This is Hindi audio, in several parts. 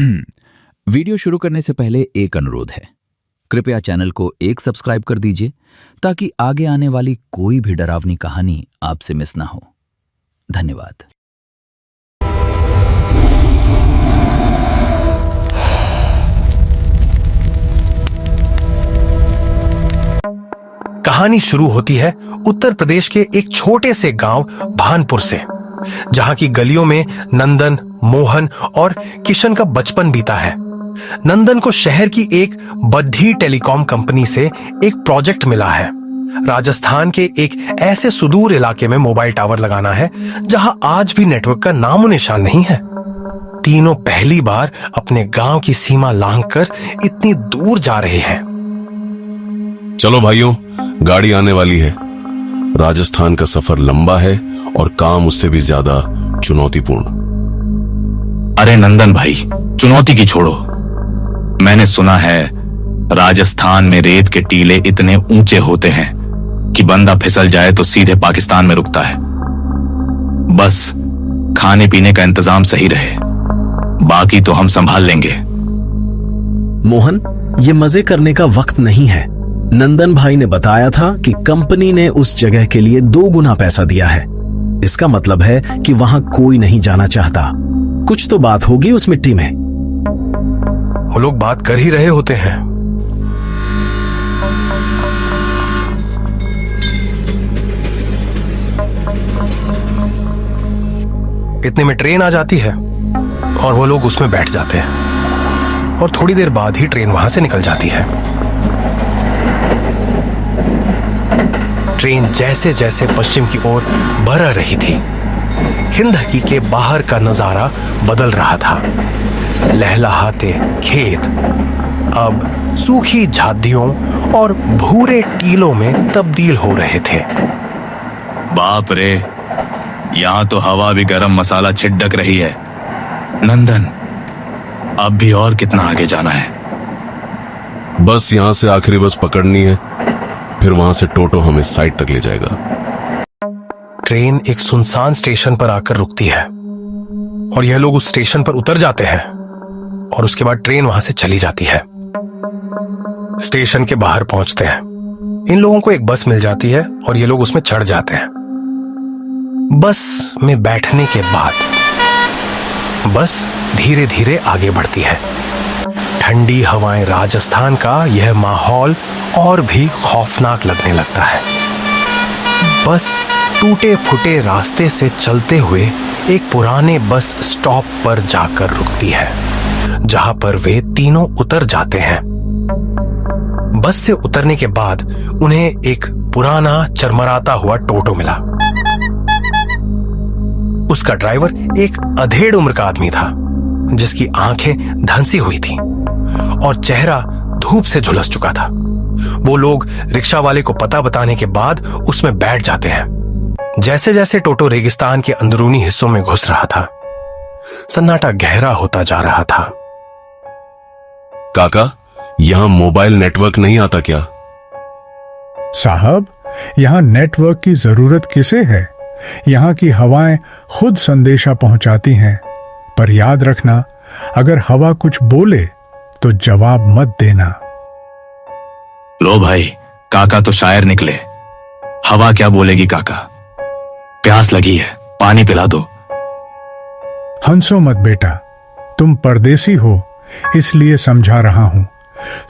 वीडियो शुरू करने से पहले एक अनुरोध है, कृपया चैनल को एक सब्सक्राइब कर दीजिए ताकि आगे आने वाली कोई भी डरावनी कहानी आपसे मिस ना हो। धन्यवाद। कहानी शुरू होती है उत्तर प्रदेश के एक छोटे से गांव भानपुर से, जहां की गलियों में नंदन, मोहन और किशन का बचपन बीता है। नंदन को शहर की एक बद्धी टेलीकॉम कंपनी से एक प्रोजेक्ट मिला है। राजस्थान के एक ऐसे सुदूर इलाके में मोबाइल टावर लगाना है जहां आज भी नेटवर्क का नामो निशान नहीं है। तीनों पहली बार अपने गांव की सीमा लांघकर इतनी दूर जा रहे हैं। चलो भाइयों, गाड़ी आने वाली है। राजस्थान का सफर लंबा है और काम उससे भी ज्यादा चुनौतीपूर्ण। अरे नंदन भाई, चुनौती की छोड़ो। मैंने सुना है राजस्थान में रेत के टीले इतने ऊंचे होते हैं कि बंदा फिसल जाए तो सीधे पाकिस्तान में रुकता है। बस खाने पीने का इंतजाम सही रहे, बाकी तो हम संभाल लेंगे। मोहन, ये मजे करने का वक्त नहीं है। नंदन भाई ने बताया था कि कंपनी ने उस जगह के लिए 2 गुना पैसा दिया है। इसका मतलब है कि वहां कोई नहीं जाना चाहता। कुछ तो बात होगी उस मिट्टी में। वो लोग बात कर ही रहे होते हैं। इतने में ट्रेन आ जाती है और वो लोग उसमें बैठ जाते हैं और थोड़ी देर बाद ही ट्रेन वहां से निकल जाती है। ट्रेन जैसे जैसे पश्चिम की ओर बढ़ रही थी, हिंदकी के बाहर का नजारा बदल रहा था। लहलहाते खेत अब सूखी झाड़ियों और भूरे टीलों में तब्दील हो रहे थे। बाप रे, यहां तो हवा भी गरम मसाला छिड़क रही है। नंदन, अब भी और कितना आगे जाना है? बस यहां से आखिरी बस पकड़नी है, फिर वहां से टोटो हमें साइड तक ले जाएगा। ट्रेन एक सुनसान स्टेशन पर आकर रुकती है और यह लोग उस स्टेशन पर उतर जाते हैं और उसके बाद ट्रेन वहां से चली जाती है। स्टेशन के बाहर पहुंचते हैं। इन लोगों को एक बस मिल जाती है और ये लोग उसमें चढ़ जाते हैं। बस में बैठने के बाद बस धीरे धीरे आगे बढ़ती है। ठंडी हवाएं राजस्थान का यह माहौल और भी खौफनाक लगने लगता है। बस टूटे फूटे रास्ते से चलते हुए एक पुराने बस स्टॉप पर जाकर रुकती है, जहां पर वे तीनों उतर जाते हैं। बस से उतरने के बाद उन्हें एक पुराना चरमराता हुआ टोटो मिला। उसका ड्राइवर एक अधेड़ उम्र का आदमी था, जिसकी आंखें धंसी हुई थी और चेहरा धूप से झुलस चुका था। वो लोग रिक्शा वाले को पता बताने के बाद उसमें बैठ जाते हैं। जैसे जैसे टोटो रेगिस्तान के अंदरूनी हिस्सों में घुस रहा था, सन्नाटा गहरा होता जा रहा था। काका, यहां मोबाइल नेटवर्क नहीं आता क्या? साहब, यहां नेटवर्क की जरूरत किसे है? यहां की हवाएं खुद संदेशा पहुंचाती हैं। पर याद रखना, अगर हवा कुछ बोले तो जवाब मत देना। लो भाई, काका तो शायर निकले। हवा क्या बोलेगी काका? प्यास लगी है, पानी पिला दो। हंसो मत बेटा, तुम परदेसी हो, इसलिए समझा रहा हूं।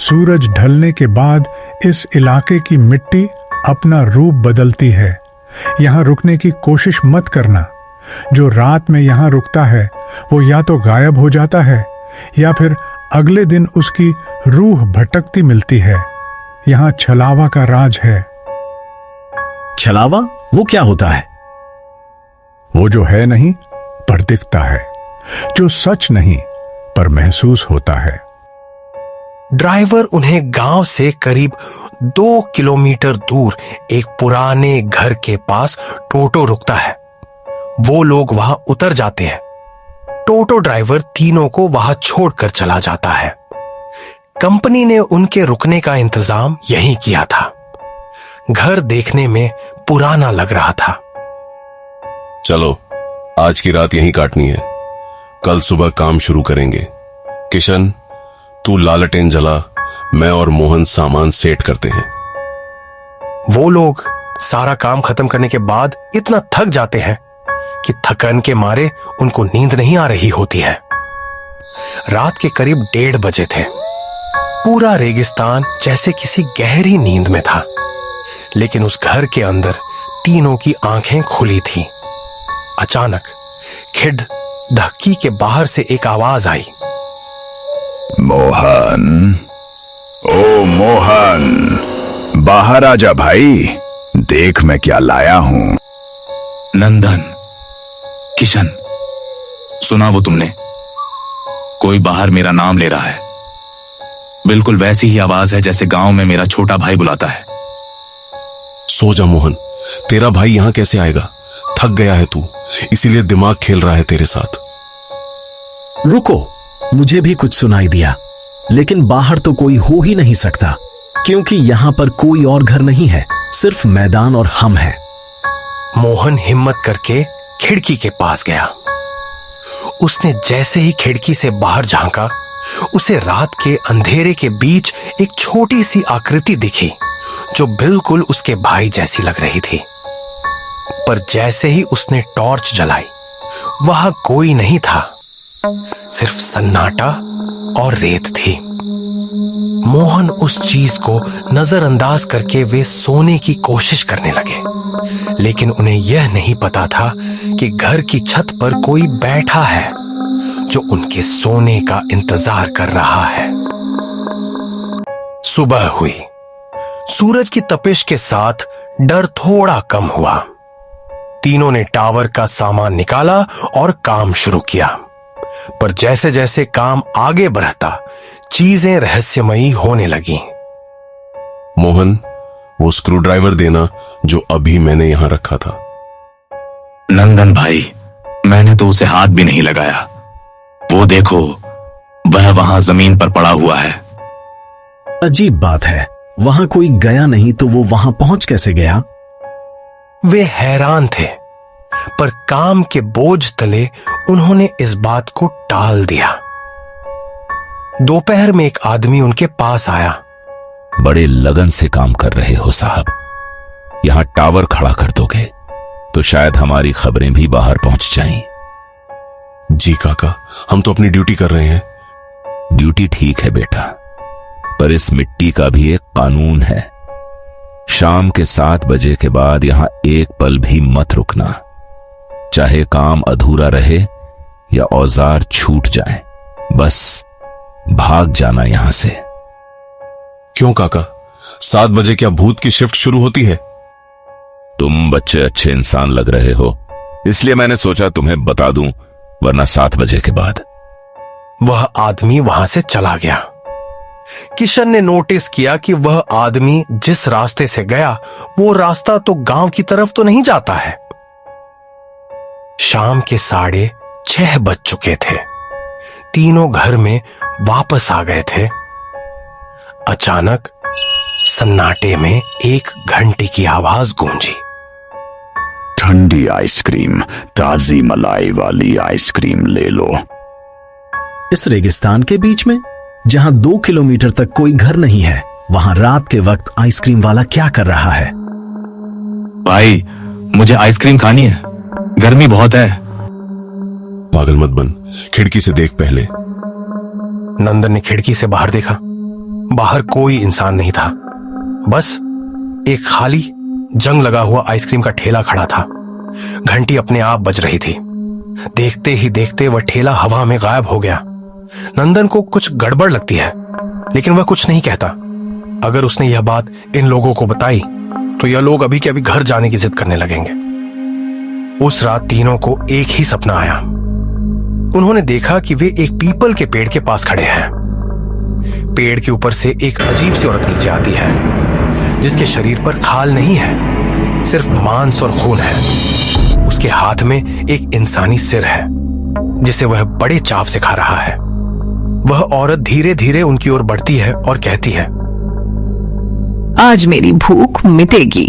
सूरज ढलने के बाद इस इलाके की मिट्टी अपना रूप बदलती है। यहां रुकने की कोशिश मत करना। जो रात में यहां रुकता है वो या तो गायब हो जाता है या फिर अगले दिन उसकी रूह भटकती मिलती है। यहां छलावा का राज है। छलावा? वो क्या होता है? वो जो है नहीं पर दिखता है, जो सच नहीं पर महसूस होता है। ड्राइवर उन्हें गांव से करीब 2 किलोमीटर दूर एक पुराने घर के पास टोटो रुकता है। वो लोग वहां उतर जाते हैं। टोटो ड्राइवर तीनों को वहां छोड़कर चला जाता है। कंपनी ने उनके रुकने का इंतजाम यहीं किया था। घर देखने में पुराना लग रहा था। चलो, आज की रात यहीं काटनी है, कल सुबह काम शुरू करेंगे। किशन, तू लालटेन जला, मैं और मोहन सामान सेट करते हैं। वो लोग सारा काम खत्म करने के बाद इतना थक जाते हैं कि थकन के मारे उनको नींद नहीं आ रही होती है। रात के करीब 1:30 बजे थे। पूरा रेगिस्तान जैसे किसी गहरी नींद में था, लेकिन उस घर के अंदर तीनों की आंखें खुली थीं। अचानक खिड़ धक्की के बाहर से एक आवाज आई। मोहन, ओ मोहन, बाहर आजा भाई, देख मैं क्या लाया हूं। नंदन, किशन, सुना वो तुमने? कोई बाहर मेरा नाम ले रहा है। बिल्कुल वैसी ही आवाज है जैसे गांव में मेरा छोटा भाई बुलाता है। सो जा मोहन, तेरा भाई यहां कैसे आएगा? थक गया है तू, इसीलिए दिमाग खेल रहा है तेरे साथ। रुको, मुझे भी कुछ सुनाई दिया, लेकिन बाहर तो कोई हो ही नहीं सकता, क्योंकि यहां पर कोई और घर नहीं है, सिर्फ मैदान और हम हैं। मोहन हिम्मत करके खिड़की के पास गया। उसने जैसे ही खिड़की से बाहर झांका, उसे रात के अंधेरे के बीच एक छोटी सी आकृति दिखी जो बिल्कुल उसके भाई जैसी लग रही थी। पर जैसे ही उसने टॉर्च जलाई, वहां कोई नहीं था, सिर्फ सन्नाटा और रेत थी। मोहन उस चीज को नजरअंदाज करके वे सोने की कोशिश करने लगे, लेकिन उन्हें यह नहीं पता था कि घर की छत पर कोई बैठा है जो उनके सोने का इंतजार कर रहा है। सुबह हुई। सूरज की तपिश के साथ डर थोड़ा कम हुआ। तीनों ने टावर का सामान निकाला और काम शुरू किया। पर जैसे जैसे काम आगे बढ़ता, चीजें रहस्यमयी होने लगी। मोहन, वो स्क्रू ड्राइवर देना जो अभी मैंने यहां रखा था। नंदन भाई, मैंने तो उसे हाथ भी नहीं लगाया। वो देखो, वह वहां जमीन पर पड़ा हुआ है। अजीब बात है, वहां कोई गया नहीं तो वो वहां पहुंच कैसे गया? वे हैरान थे, पर काम के बोझ तले उन्होंने इस बात को टाल दिया। दोपहर में एक आदमी उनके पास आया। बड़े लगन से काम कर रहे हो साहब। यहां टावर खड़ा कर दोगे तो शायद हमारी खबरें भी बाहर पहुंच जाएं। जी काका, हम तो अपनी ड्यूटी कर रहे हैं। ड्यूटी ठीक है बेटा, पर इस मिट्टी का भी एक कानून है। शाम के 7 बजे के बाद यहां एक पल भी मत रुकना, चाहे काम अधूरा रहे या औजार छूट जाए, बस भाग जाना यहां से। क्यों काका, 7 बजे क्या भूत की शिफ्ट शुरू होती है? तुम बच्चे अच्छे इंसान लग रहे हो, इसलिए मैंने सोचा तुम्हें बता दूं, वरना 7 बजे के बाद। वह आदमी वहां से चला गया। किशन ने नोटिस किया कि वह आदमी जिस रास्ते से गया, वो रास्ता तो गांव की तरफ तो नहीं जाता है। शाम के 6:30 बज चुके थे। तीनों घर में वापस आ गए थे। अचानक सन्नाटे में एक घंटी की आवाज गूंजी। ठंडी आइसक्रीम, ताजी मलाई वाली आइसक्रीम ले लो। इस रेगिस्तान के बीच में, जहां 2 किलोमीटर तक कोई घर नहीं है, वहां रात के वक्त आइसक्रीम वाला क्या कर रहा है? भाई, मुझे आइसक्रीम खानी है, गर्मी बहुत है। पागल मत बन, खिड़की से देख पहले। नंदन ने खिड़की से बाहर देखा। बाहर कोई इंसान नहीं था, बस एक खाली जंग लगा हुआ आइसक्रीम का ठेला खड़ा था। घंटी अपने आप बज रही थी। देखते ही देखते वह ठेला हवा में गायब हो गया। नंदन को कुछ गड़बड़ लगती है, लेकिन वह कुछ नहीं कहता। अगर उसने यह बात इन लोगों को बताई तो यह लोग अभी के अभी घर जाने की जिद करने लगेंगे। उस रात तीनों को एक ही सपना आया। उन्होंने देखा कि वे एक पीपल के पेड़ के पास खड़े हैं। पेड़ के ऊपर से एक अजीब सी औरत नीचे आती है, जिसके शरीर पर खाल नहीं है, सिर्फ मांस और खून है। उसके हाथ में एक इंसानी सिर है, जिसे वह बड़े चाव से खा रहा है। वह औरत धीरे धीरे उनकी ओर बढ़ती है और कहती है, आज मेरी भूख मिटेगी।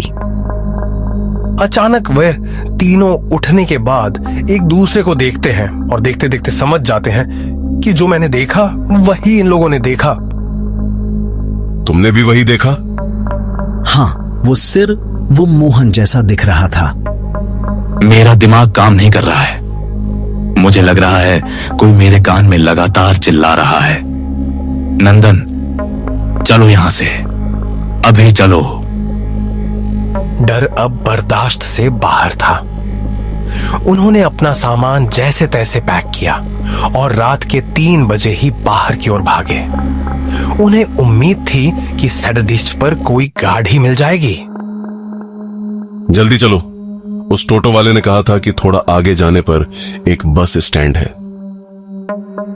अचानक वह तीनों उठने के बाद एक दूसरे को देखते हैं और देखते देखते समझ जाते हैं कि जो मैंने देखा वही इन लोगों ने देखा। तुमने भी वही देखा? हाँ, वो सिर वो मोहन जैसा दिख रहा था। मेरा दिमाग काम नहीं कर रहा है। मुझे लग रहा है कोई मेरे कान में लगातार चिल्ला रहा है, नंदन चलो यहां से, अभी चलो। डर अब बर्दाश्त से बाहर था। उन्होंने अपना सामान जैसे तैसे पैक किया और रात के 3 बजे ही बाहर की ओर भागे। उन्हें उम्मीद थी कि सैडडिस्ट पर कोई गाड़ी मिल जाएगी। जल्दी चलो, उस टोटो वाले ने कहा था कि थोड़ा आगे जाने पर एक बस स्टैंड है।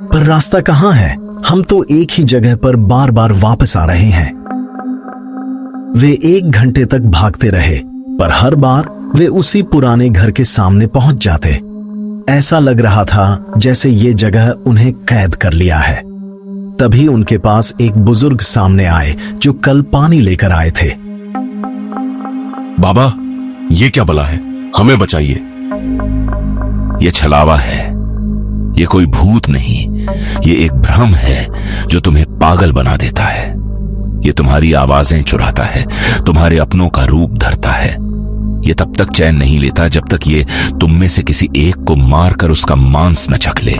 पर रास्ता कहां है? हम तो एक ही जगह पर बार बार वापस आ रहे हैं। वे 1 घंटे तक भागते रहे, पर हर बार वे उसी पुराने घर के सामने पहुंच जाते। ऐसा लग रहा था जैसे ये जगह उन्हें कैद कर लिया है। तभी उनके पास एक बुजुर्ग सामने आए जो कल पानी लेकर आए थे। बाबा, ये क्या बला है? हमें बचाइए। ये छलावा है, ये कोई भूत नहीं, ये एक भ्रम है जो तुम्हें पागल बना देता है। ये तुम्हारी आवाजें चुराता है, तुम्हारे अपनों का रूप धरता है। ये तब तक चैन नहीं लेता जब तक ये तुम में से किसी एक को मारकर उसका मांस न चख ले।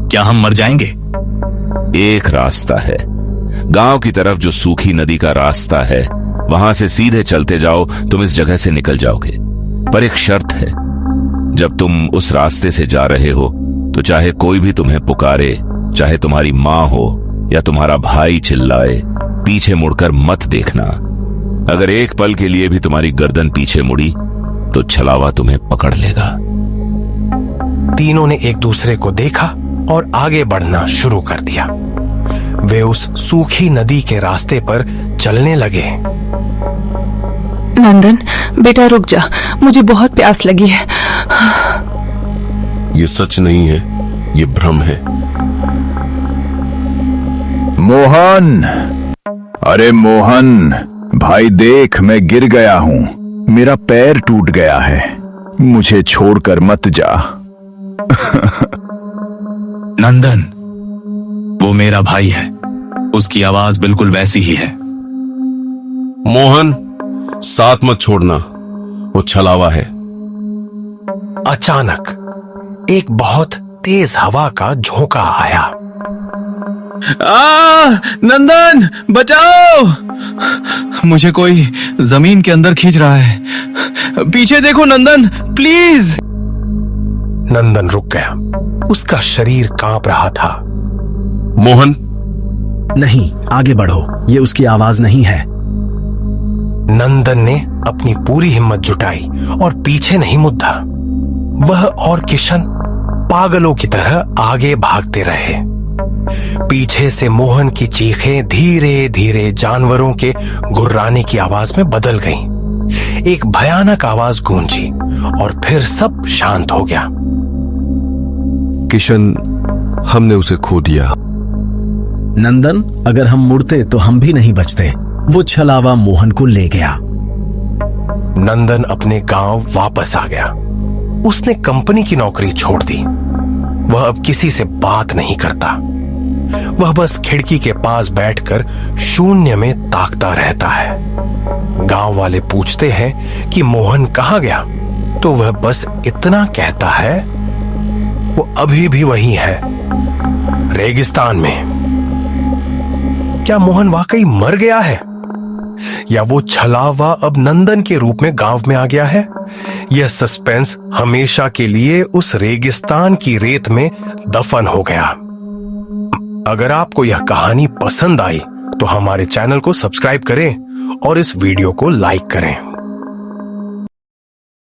क्या हम मर जाएंगे? एक रास्ता है, गांव की तरफ जो सूखी नदी का रास्ता है, वहां से सीधे चलते जाओ, तुम इस जगह से निकल जाओगे। पर एक शर्त है, जब तुम उस रास्ते से जा रहे हो तो चाहे कोई भी तुम्हें पुकारे, चाहे तुम्हारी मां हो या तुम्हारा भाई चिल्लाए, पीछे मुड़कर मत देखना। अगर एक पल के लिए भी तुम्हारी गर्दन पीछे मुड़ी तो छलावा तुम्हें पकड़ लेगा। तीनों ने एक दूसरे को देखा और आगे बढ़ना शुरू कर दिया। वे उस सूखी नदी के रास्ते पर चलने लगे। नंदन बेटा रुक जा, मुझे बहुत प्यास लगी है। ये सच नहीं है, ये भ्रम है। मोहन, अरे मोहन भाई, देख मैं गिर गया हूं, मेरा पैर टूट गया है, मुझे छोड़कर मत जा। नंदन, वो मेरा भाई है, उसकी आवाज बिल्कुल वैसी ही है। मोहन, साथ मत छोड़ना, वो छलावा है। अचानक एक बहुत तेज हवा का झोंका आया। नंदन बचाओ, मुझे कोई जमीन के अंदर खींच रहा है। पीछे देखो नंदन, प्लीज। नंदन रुक गया, उसका शरीर कांप रहा था। मोहन, नहीं, आगे बढ़ो, ये उसकी आवाज नहीं है। नंदन ने अपनी पूरी हिम्मत जुटाई और पीछे नहीं मुड़ा। वह और किशन पागलों की तरह आगे भागते रहे। पीछे से मोहन की चीखें धीरे धीरे जानवरों के गुर्राने की आवाज में बदल गईं। एक भयानक आवाज गूंजी और फिर सब शांत हो गया। किशन, हमने उसे खो दिया। नंदन, अगर हम मुड़ते तो हम भी नहीं बचते। वो छलावा मोहन को ले गया। नंदन अपने गांव वापस आ गया। उसने कंपनी की नौकरी छोड़ दी। वह अब किसी से बात नहीं करता। वह बस खिड़की के पास बैठकर शून्य में ताकता रहता है। गांव वाले पूछते हैं कि मोहन कहां गया, तो वह बस इतना कहता है, वो अभी भी वही है, रेगिस्तान में। क्या मोहन वाकई मर गया है, या वो छलावा अब नंदन के रूप में गांव में आ गया है? यह सस्पेंस हमेशा के लिए उस रेगिस्तान की रेत में दफन हो गया। अगर आपको यह कहानी पसंद आई तो हमारे चैनल को सब्सक्राइब करें और इस वीडियो को लाइक करें।